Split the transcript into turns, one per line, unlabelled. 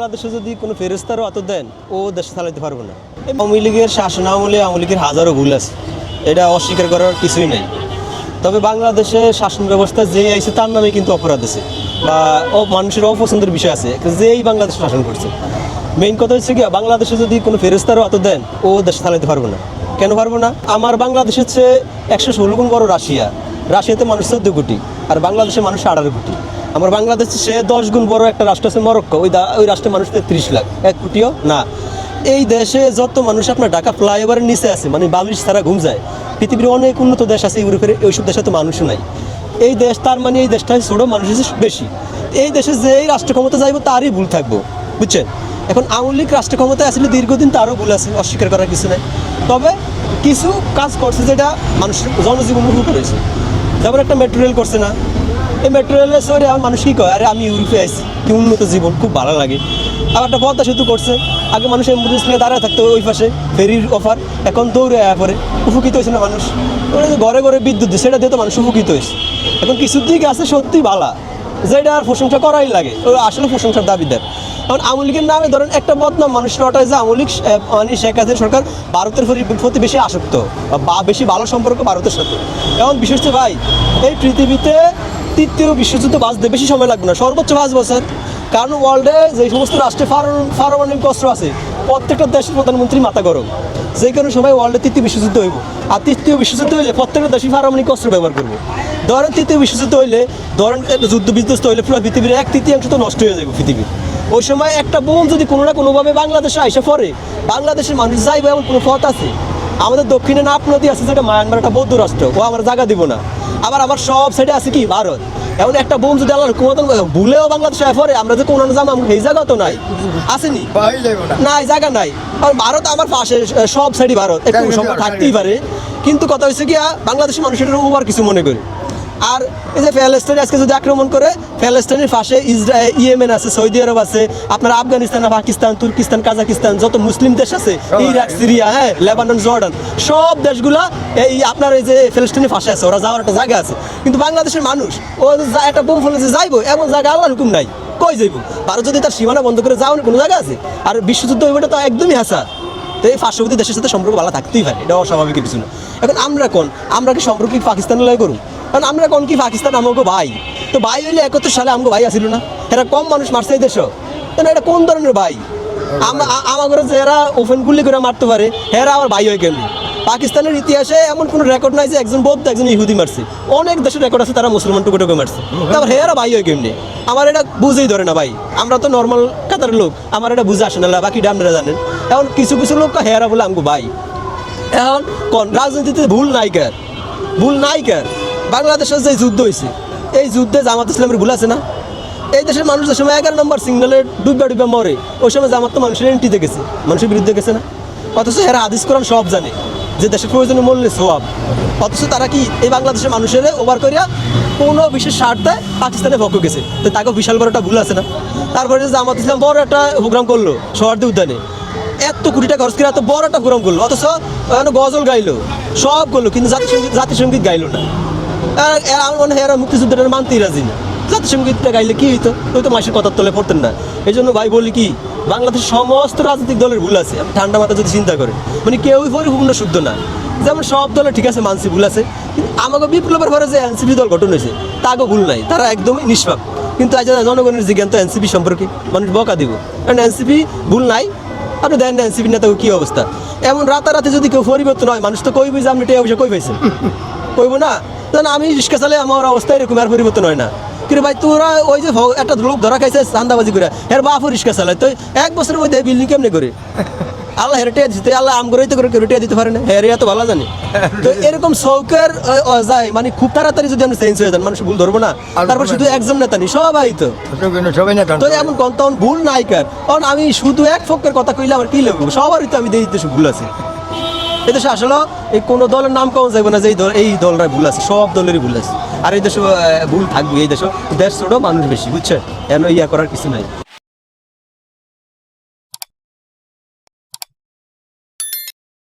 বাংলাদেশে যদি কোনো ফেরেস্তারও আত দেন ও দেশ চালাতে পারবে না। আওয়ামী লীগের শাসন আমলে আওয়ামী লীগের হাজারো ভুল আছে, এটা অস্বীকার করার কিছুই নেই। তবে বাংলাদেশে শাসন ব্যবস্থা যে আইছে তার নামে কিন্তু অপরাধ আছে বা মানুষের অপছন্দের বিষয় আছে যে এই বাংলাদেশ শাসন করছে। মেইন কথা হচ্ছে কি, বাংলাদেশে যদি কোনো ফেরেস্তারও আত দেন ও দেশ চালাতে পারবে না। কেন পারবো না? আমার বাংলাদেশের চেয়ে 116 গুণ বড় রাশিয়া। রাশিয়াতে মানুষ 14 কোটি আর বাংলাদেশে মানুষ 18 কোটি। আমার বাংলাদেশে সে 10 গুণ বড় একটা রাষ্ট্র আছে মরক্কো, ওই রাষ্ট্রের মানুষ 33 লাখ, 1 কোটিও না। এই দেশে যত মানুষ আপনার ঢাকা ফ্লাইওভারের নিচে আছে, মানে বালিশ ছাড়া ঘুম যায়। পৃথিবীর অনেক উন্নত দেশ আছে ইউরোপের, ওইসব দেশে তো মানুষও নাই। এই দেশ তার মানে এই দেশটায় ছোটো, মানুষ বেশি। এই দেশে যে রাষ্ট্র ক্ষমতা যাইব তারই ভুল থাকবো, বুঝছেন? এখন আওয়ামী লীগ রাষ্ট্র ক্ষমতায় আসলে দীর্ঘদিন তারও ভুল আছে, অস্বীকার করার কিছু নাই। তবে কিছু কাজ করছে যেটা মানুষের জনজীবন উপভোগ করেছে। যেমন একটা মেট্রো রেল করছে না, এই মেট্রো রেলের সরে আমার মানুষ কী কয়, আরে আমি ইউরোপে আইছি, কি উন্নত জীবন, খুব ভালো লাগে। আবার একটা পদ্মা সেতু করছে, আগে মানুষ অ্যাম্বুলেন্স নিয়ে দাঁড়ায় থাকতো ওই পাশে, ফেরির অফার, এখন দৌড়ে আয়া পরে উপকৃত হয়েছে না মানুষ। ঘরে ঘরে বিদ্যুৎ সেটা দিয়ে তো মানুষ উপকৃত হয়েছে। এখন কিছুর দিকে আছে সত্যিই ভালা, যেটা আর প্রশংসা করাই লাগে, ওই আসলে প্রশংসার দাবিদার। কারণ আওয়ামী লীগের নামে ধরেন একটা বদনাম মানুষ রটায় যে আওয়ামী লীগ মানে শেখ হাসিনা সরকার ভারতের প্রতি বেশি আসক্ত বা বেশি ভালো সম্পর্ক ভারতের সাথে। এখন বিশেষ করে ভাই, এই পৃথিবীতে তৃতীয় বিশ্বযুদ্ধ বাঁচতে বেশি সময় লাগবে না, সর্বোচ্চ 5 বছর। কারণ ওয়ার্ল্ডে যে সমস্ত রাষ্ট্রে পারমাণবিক অস্ত্র আছে প্রত্যেকটা দেশের প্রধানমন্ত্রী মাথা গরম, যে কারণে সবাই ওয়ার্ল্ডে তৃতীয় বিশ্বযুদ্ধ হইব। আর তৃতীয় বিশ্বযুদ্ধ হইলে প্রত্যেকটা দেশই পারমাণবিক অস্ত্র ব্যবহার করবে। ধরেন তৃতীয় বিশ্বযুদ্ধ হইলে, ধরেন যুদ্ধ বিধ্বস্ত হইলে পুরো পৃথিবীর 1/3 তো নষ্ট হয়ে যাবে পৃথিবীর। ওই সময় একটা বোম যদি কোনো না কোনোভাবে বাংলাদেশে আইসা পড়ে, বাংলাদেশের মানুষ যাইবে এমন কোনো পথ আছে? আমাদের দক্ষিণে নাপ নদী আছে, যেটা মায়ানমার একটা বৌদ্ধ রাষ্ট্র, ও আমার জায়গা দিব না। আবার আমার সব সাইডে আছে কি ভারত। এখন একটা বোম যদি আল্লাহর হুকুমত ভুলেও বাংলাদেশে পড়ে, আমরা যে কোনো জামা এই জায়গা তো নাই, আসেনি নাই, জায়গা নাই। আর ভারত আমার পাশে, সব সাইডই ভারত, একটু সম্পর্ক থাকতেই পারে। কিন্তু কথা হচ্ছে কি, বাংলাদেশের মানুষের ওভার কিছু মনে করে। আর এই যে প্যালেস্টাইন আজকে যদি আক্রমণ করে, প্যালেস্টাইনের পাশে ইয়েমেন আছে, সৌদি আরব আছে, আপনার আফগানিস্তান, পাকিস্তান, তুর্কিস্তান, কাজাকিস্তান, যত মুসলিম দেশ আছে, ইরাক, সিরিয়া, হ্যাঁ, লেবানন, জর্ডান, সব দেশগুলা এই আপনার এই যে প্যালেস্টাইনের পাশে আছে, ওরা যাওয়ার একটা জায়গা আছে। কিন্তু বাংলাদেশের মানুষ ও একটা বোম ফেলে যে যাইবো এমন জায়গা আল্লাহর হুকুম নাই, কই যাইব? ভারত যদি তার সীমানা বন্ধ করে যাওয়ার কোনো জায়গা আছে? আর বিশ্বযুদ্ধ হইবটা তো একদমই হাসা। তো এই পার্শ্ববর্তী দেশের সাথে সম্পর্ক ভালো থাকতেই পারে, এটা অস্বাভাবিক কিছু না। এখন আমরা কি সম্পর্ক পাকিস্তানের লয় করুন? কারণ আমরা কোন কি পাকিস্তান আমাকে ভাই, তো ভাই হইলে 71 সালে আমাকে ভাই আসিল না? এরা কম মানুষ মারছে এই দেশও, তো এটা কোন ধরনের ভাই? আমাদের যে এরা ওপেন গুলি করে মারতে পারে, এরা আমার ভাই হয় কেমনি? পাকিস্তানের ইতিহাসে এমন কোনো রেকর্ড নাই যে একজন বৌদ্ধ একজন ইহুদি মারছে। অনেক দেশের রেকর্ড আছে তারা মুসলমান টুকু মারছে, তারপর হেরা ভাই হয় কেমনি? আমার এটা বুঝেই ধরে না ভাই, আমরা তো নর্মাল কাতারের লোক, আমার এটা বুঝে আসে না, বাকি আপনারা জানেন। এখন কিছু কিছু লোক হেরা বলে আমাকে ভাই। এখন কোন রাজনীতিতে ভুল নাই কার? বাংলাদেশের যে যুদ্ধ হয়েছে, এই যুদ্ধে জামাত ইসলামের ভুল আছে না? এই দেশের মানুষ যে সময় 11 নম্বর সিগন্যালে ডুবে মরে, ওই সময় জামাত তো মানুষের এন্ট্রিতে গেছে, মানুষের বিরুদ্ধে গেছে না? অথচ এরা হাদিস কোরআন সব জানে যে দেশের প্রয়োজনে মরলে সোয়াব। অথচ তারা কি এই বাংলাদেশের মানুষের ওভার করিয়া কোনো বিশেষ স্বার্থে পাকিস্তানের পক্ষ গেছে, তো তাকে বিশাল বড় একটা ভুল আছে না? তারপরে জামাত ইসলাম বড় একটা প্রোগ্রাম করলো সোহরাওয়ার্দী উদ্যানে, এত কোটি টাকা খরচ করে এত বড় একটা প্রোগ্রাম করলো, অথচ গজল গাইলো, সব করলো, কিন্তু জাতিসংগীত গাইলো না। আমার মনে হয় এরা মুক্তিযুদ্ধের মানতেই রাজি না। জাতিসংগীতটা গাইলে কি হইতো? ওই তো মাসের কথার তলে পড়তেন না। এই জন্য ভাই বলি কি, বাংলাদেশের সমস্ত রাজনৈতিক দলের ভুল আছে, ঠান্ডা মাথা যদি চিন্তা করে, মানে কেউই পরিপূর্ণ শুদ্ধ না। যেমন সব দলে ঠিক আছে, মানসি ভুল আছে, কিন্তু আমাকে বিপ্লবের পরে যে এনসিপি দল গঠন হয়েছে তাকেও ভুল নাই, তারা একদমই নিষ্পাপ। কিন্তু আজ জনগণের জিজ্ঞান তো এনসিপি সম্পর্কে মানুষ বকা দিব, কারণ এনসিপি ভুল নাই। আপনি দেন না এনসিপি নেতা কী অবস্থা? এমন রাতারাতি যদি কেউ পরিবর্তন হয়, মানুষ তো কইবই যে আপনি টেয়া পয়সা কই পাইছেন, কইব না? আমি রিক্সা চালে আমার অবস্থা এরকম, আর পরিবর্তন হয় না। কিন্তু ভাই তোরা ওই যে একটা লোক ধরা খাইছে চান্দাবাজি করে, এর বাপও রিক্সা চালায়, তো 1 বছরের মধ্যে বিল্ডিং কেমনে করে? আল্লাহ হেরেটিয়া দিতে, আল্লাহ আম করে করে রেটিয়া দিতে পারে না, হেরিয়া তো ভালো জানি। তো এরকম শৌকের যায়, মানে খুব তাড়াতাড়ি যদি আমরা চেঞ্জ হয়ে যান, মানুষ ভুল ধরবো না। তারপর শুধু একজন নেতা নেই, সবাই তো এমন তখন ভুল নাই কার। কারণ আমি শুধু এক পক্ষের কথা কইলে আমার কি লাগবে? সবারই তো আমি দেশে ভুল আছে। এদেশে আসলে এই কোনো দলের নাম কেমন যাইব না যে এই দলরা ভুল আছে, সব দলেরই ভুল আছে। আর এই দেশে ভুল থাকবে, এই দেশ ছোট, মানুষ বেশি, বুঝছে? এন ইয়া করার কিছু নাই।